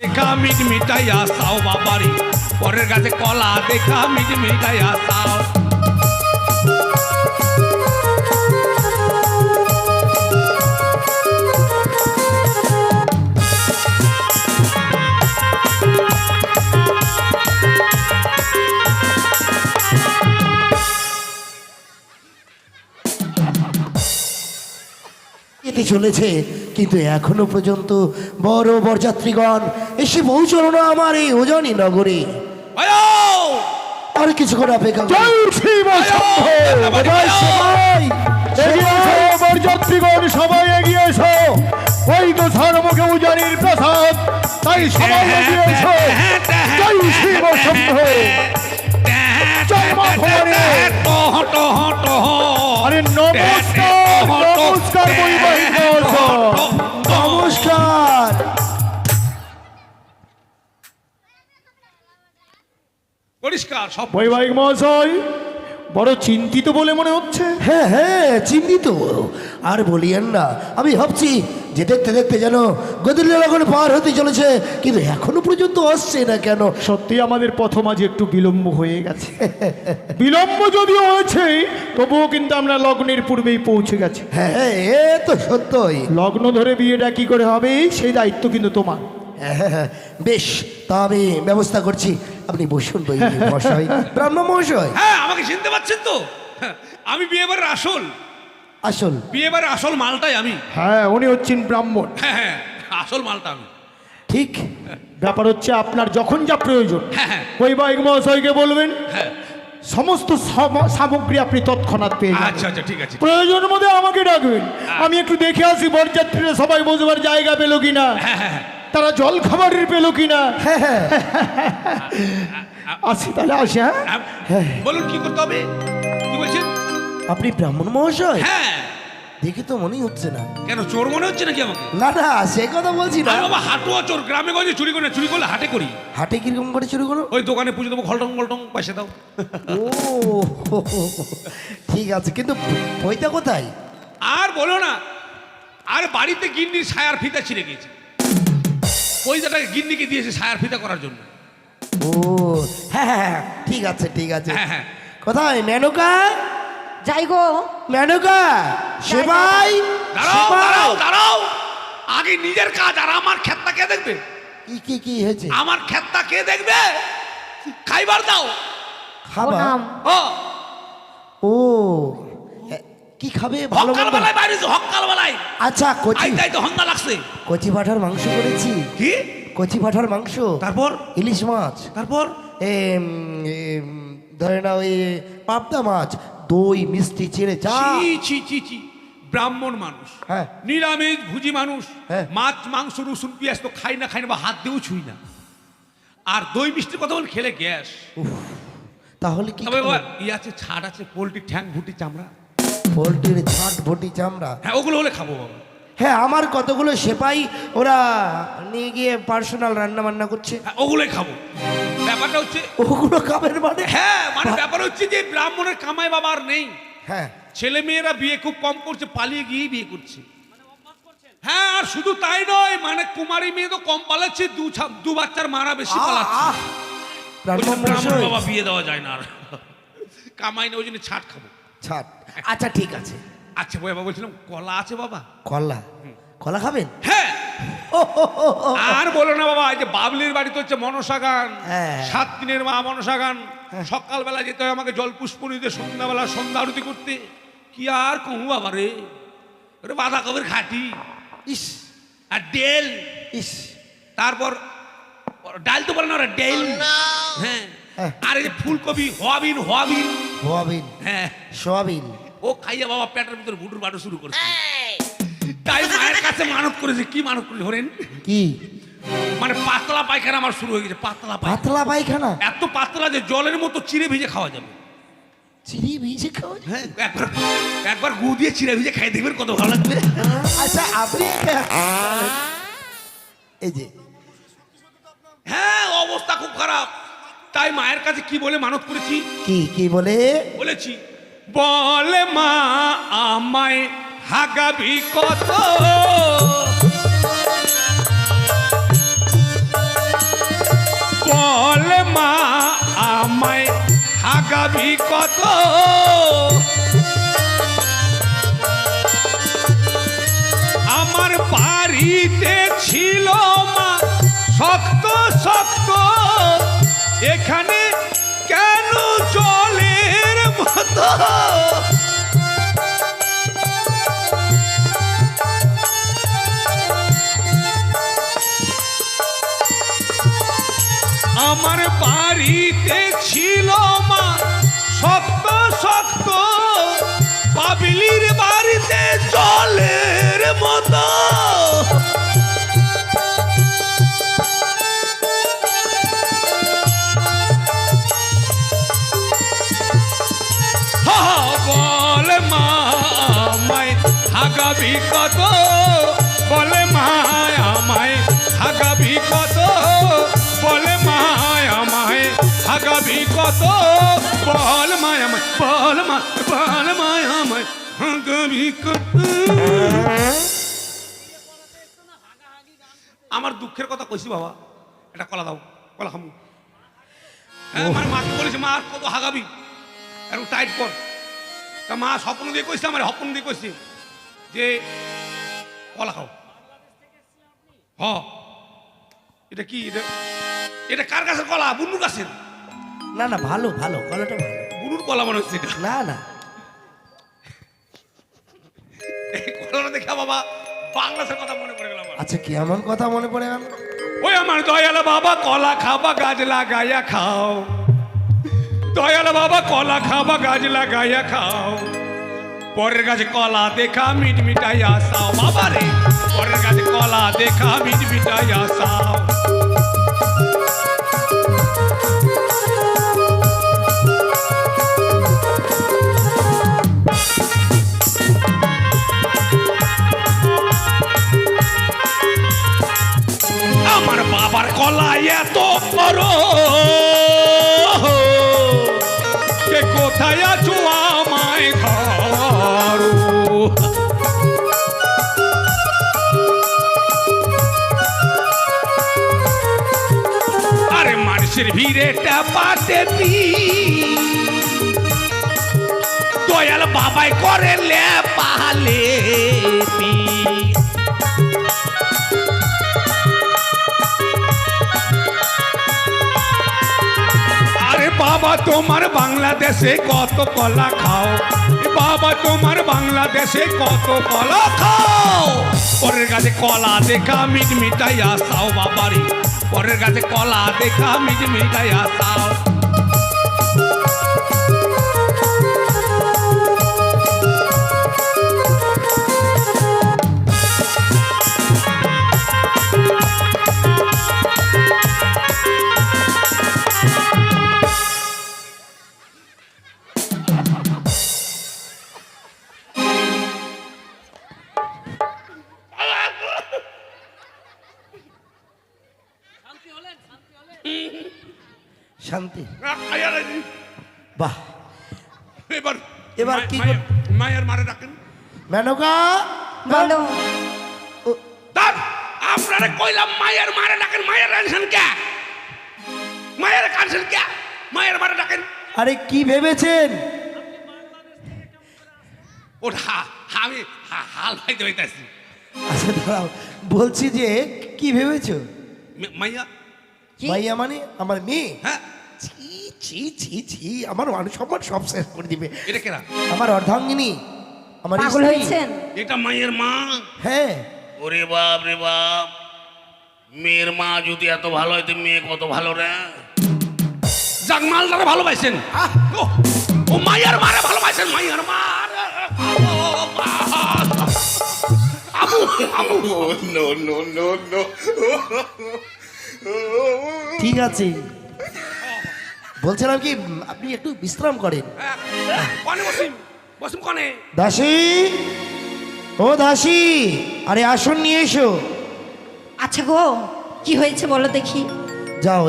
দেখা মিট মিটাইয়া সাও বাবারি পরের গাছে কলা দেখা মিট মিটাইয়া সাও। চলেছে কিন্তু এখনো পর্যন্ত বড় বরযাত্রীগণ এসে পৌঁছল না আমার এই ওজনী নগরে। আর কিছুক্ষণ অপেক্ষা বরযাত্রীগণ সবাই এগিয়ে এসো, ওই তো সর্বমুখে উজানির প্রসাদ, তাই সবাই এগিয়ে এসো। জয় শিব শম্ভু, জয় মা ভবানী। আরে নমস্কার নমস্কার বৈবাহিক নমস্কার। পরিষ্কার সব বৈবাহিক মহাশয়, বড় চিন্তিত বলে মনে হচ্ছে। হ্যাঁ হ্যাঁ চিন্তিত আর বলিয়েন না। আমি ভাবছি যে দেখতে দেখতে যেন গদিলের এখন পার হতে চলেছে কিন্তু এখনো পর্যন্ত আসছে না কেন। সত্যি আমাদের পথ মাঝে একটু বিলম্ব হয়ে গেছে। বিলম্ব যদিও হয়েছে তবুও কিন্তু আমরা লগ্নের পূর্বেই পৌঁছে গেছি। হ্যাঁ এ তো সত্যই। লগ্ন ধরে বিয়েটা কি করে হবে সেই দায়িত্ব কিন্তু তোমার। হ্যাঁ, বেশ তা আমি ব্যবস্থা করছি। আপনি বসুন মশাই, ব্রাহ্মণ মহাশয়। হ্যাঁ আমাকে চিনতে পারছেন তো? আমি বিয়েবারের আসল আসল বিয়েবারের আসল মালটাই আমি। হ্যাঁ উনি হচ্ছেন ব্রাহ্মণ। হ্যাঁ আসল মালটা আমি। ঠিক ব্যাপার হচ্ছে আপনার যখন যা প্রয়োজন হ্যাঁ বৈবাহিক মহাশয়কে বলবেন, হ্যাঁ সমস্ত সামগ্রী আপনি তৎক্ষণাৎ পেয়ে যাবেন। আচ্ছা আচ্ছা ঠিক আছে। প্রয়োজনের মধ্যে আমাকে ডাকবেন, আমি একটু দেখে আসি বরযাত্রীরা সবাই বসবার জায়গা পেল কিনা, হ্যাঁ হ্যাঁ তারা জল খাবারের পেল কিনা। হ্যাঁ হ্যাঁ আসি তাহলে আসি। হ্যাঁ বলুন কি করতে হবে, কি বলছেন? আপনি ব্রাহ্মণ মহাশয়? হ্যাঁ দেখে তো মনেই হচ্ছে না। কেন চোর মনে হচ্ছে নাকি আমাকে? না না সে কথা বলছি না। আরে বাবা হাটুয়া চোর, গ্রামে গঞ্জে চুরি করে না, চুরি করলে হাটে করি। হাটে কিরকম করে শুরু করো? ওই দোকানে পুজো দেবো, ঘলটং ঘলটং পয়সা দাও। ও ঠিক আছে কিন্তু বইটা কোথায়? আর বলো না, আর বাড়িতে গিন্নির ছায়ার ফিতা ছিঁড়ে গিয়েছে, পয়সাটাকে গিন্নিকে দিয়েছে ছায়ার ফিতা করার জন্য। ও হ্যাঁ হ্যাঁ হ্যাঁ, ঠিক আছে ঠিক আছে। হ্যাঁ হ্যাঁ কোথায় মেনকা? যাই গো। মেনকা সেবাই দাঁড়াও দাঁড়াও দাঁড়াও, আগে নিজের কাজ আর আমার ক্ষেতটা কে দেখবে? কি হয়েছে? আমার ক্ষেতটা কে দেখবে? খাইবার দাও। খাবার? প্রণাম। ও ও কি খাবে? ভালো হকাল মন্দ? বেলায় বাইরে, হকাল বেলায় আচ্ছা কচি তাই তো হন্দা লাগছে। কচি পাঠার মাংস করেছি। কি? কচি পাঠার মাংস, তারপর ইলিশ মাছ, তারপর ধরে না ওই পাবদা মাছ, দই মিষ্টি চিড়ে চা। ছি ছি ছি ছি, ব্রাহ্মণ মানুষ, হ্যাঁ নিরামিষ ভুজি মানুষ, হ্যাঁ। মাছ মাংস রসুন পেঁয়াজ তো খাই না বা হাত দিয়েও ছুই না। আর দই মিষ্টির কথা বলে খেলে গ্যাস। তাহলে কি তবে খাবে? বাবা ই আছে, ছাড় আছে, পোলট্রি ঠ্যাং ভুটি চামড়া, পোলট্রির ছাট ভটি চামড়া। হ্যাঁ ওগুলো হলে খাবো বাবা। হ্যাঁ আমার কতগুলো সেপাই ওরা নিয়ে গিয়ে পার্সোনাল রান্না বান্না করছে, হ্যাঁ ওগুলোই খাবো। ব্যাপারটা হচ্ছে ওগুলো খাবেন মানে? হ্যাঁ মানে ব্যাপার হচ্ছে যে ব্রাহ্মণের কামাই বাবা আর নেই, হ্যাঁ ছেলে মেয়েরা বিয়ে খুব কম করছে, পালিয়ে গিয়ে বিয়ে করছে। হ্যাঁ আর শুধু তাই নয়, মানে কুমারী মেয়ে তো কম পালাচ্ছে, দু বাচ্চার মারা বেশি পালাচ্ছে। ব্রাহ্মণ ব্রাহ্মণ মশাই, বাবা বিয়ে দেওয়া যায় না আর, কামাই না, ওই জন্য ছাট খাবো। ছাট আচ্ছা ঠিক আছে। আচ্ছা বাবা বলছিলাম কলা আছে বাবা? কলা? কলা খাবেন? হ্যাঁ আর বলো না বাবা, এই যে বাবলির বাড়িতে হচ্ছে মনসা গান, হ্যাঁ। 7 দিনের মা মনসা গান, সকালবেলা যেতে হয় আমাকে জল পুষ্প নিতে, সন্ধ্যাবেলা সন্ধ্যা আরতি করতে। কি আর কমু বাবা রে, ওরে বাঁধাকপির খাটি ইস আর ডেল, ইস তারপর ডাল তো বলে না ওরা ডেল, হ্যাঁ হ্যাঁ। আর এই যে ফুলকপি হোয়াবিন হোয়াবিন, সোয়াবিন হ্যাঁ সোয়াবিন। ও খাইয়া বাবা পেটের ভিতরে ভুটুর বাটু শুরু করছে। তাই মায়ের কাছে মানত করেছে। কি মানত করলে হরেন? কি মানে পাতলা পায়খানা আমার শুরু হয়ে গেছে, পাতলা পায়খানা, পাতলা পায়খানা? এত পাতলা যে জলের মতো চিড়ে ভিজে খাওয়া যাবে। চিড়ি ভিজে খাওয়া যায়? হ্যাঁ একবার গু দিয়ে চিড়ে ভিজে খাই দেখবেন কত ভালো লাগবে। আচ্ছা আপনি এই যে হ্যাঁ অবস্থা খুব খারাপ, তাই মায়ের কাছে কি বলে মানত করেছি? কি বলে বলেছি, বলে মা আমায় হাগাবি কত, হাগাবি কত, আমার বাড়িতে ছিল মা শক্ত শক্ত, এখানে কেন জলের মতো। আমার বাড়িতে ছিল মা শক্ত শক্ত, পাবলির বাড়িতে জলের মতো। বল মা আমায় হাগাবি কত, বলে মা আমায় হাগাবি কত, বলে মা আমায় হাগাবি কত, বল মা আমায়, বল মা, বল মা আমায় হাগাবি কত। আমার দুঃখের কথা কইছি বাবা, এটা কলা দাও, কলা খামু। হ্যাঁ মানে মাকে বলেছি মা আর কত হাগাবি, একটু টাইট কর। তা মা স্বপ্ন দিয়ে কইছে, আমার স্বপ্ন দিয়ে কইছে যে কলা খাও। হ এটা কি, এটা কার গাছের কলা? বুনুর গাছের? না না, ভালো ভালো, কলাটা ভালো। বুনুর কলা মনে হচ্ছে এটা। না না, এই কলাটা দেখে বাবা বাংলাদেশের কথা মনে পড়ে গেল আমার। আচ্ছা কি এমন কথা মনে পড়ে গেল? ওই আমার দয়াল বাবা কলা খাবা গাছ লাগাইয়া খাও, দয়াল বাবা কলা খাবা গাছ লাগাইয়া খাও, পরের গাছে কলা দেখা মিট মিটাই আসাও। বাবা রে, পরের গাছে কলা দেখা মিট মিটাই আসাও। আমার বাবার কলা এত বড়, কে কোথায় আছো আমায় ধরো। আরে মানুষের ভিড়ে পাতে দি, দয়াল বাবাই করে লে পালে দি। বাবা তোমার বাংলাদেশে কত কলা খাও, বাবা তোমার বাংলাদেশে কত কলা খাও, পরের গাছে কলা দেখা মিট মিটাই আসাও। বাবারি, পরের গাছে কলা দেখা মিট মিটাই আসাও। শান্তি, বাহ। এবার এবার কি মায়ের মারে ডাকেন। মেনকা বলো। তার আপনারা কইলাম মায়ের মারে ডাকেন, মায়ের কানছেন কে? মায়ের কানছেন কে? মায়ের মারে ডাকেন। আরে কি ভেবেছেন? ওটা আমি হাল ভাইতে হইতাছি। আচ্ছা দাঁড়াও, বলছি যে কি ভেবেছো? মাইয়া মাইয়া মানে আমার মেয়ে? হ্যাঁ। ছি ছি ছি ছি, আমার মান সম্মান সব শেষ করে দিবে। এটা কেরা? আমার অর্ধাঙ্গিনী, আমার পাগল স্ত্রী। হয়েছেন? এটা মায়ের মা? হ্যাঁ। ওরে বাপ রে বাপ, মেয়ের মা যদি এত ভালো হয় তো মেয়ে কত ভালো রে। যাক মালদারে ভালোবাসেন। ও মায়ের মারে ভালোবাসেন, মায়ের মা। আমু আমু। No no no no. ঠিক আছে, বলছিলাম কি আপনি একটু বিশ্রাম করেন। কনে বসিম, বসিম কনে? দাসী, ও দাসী, আরে আসন নিয়ে এসো। আচ্ছা গো, কি হয়েছে বলো দেখি। যাও।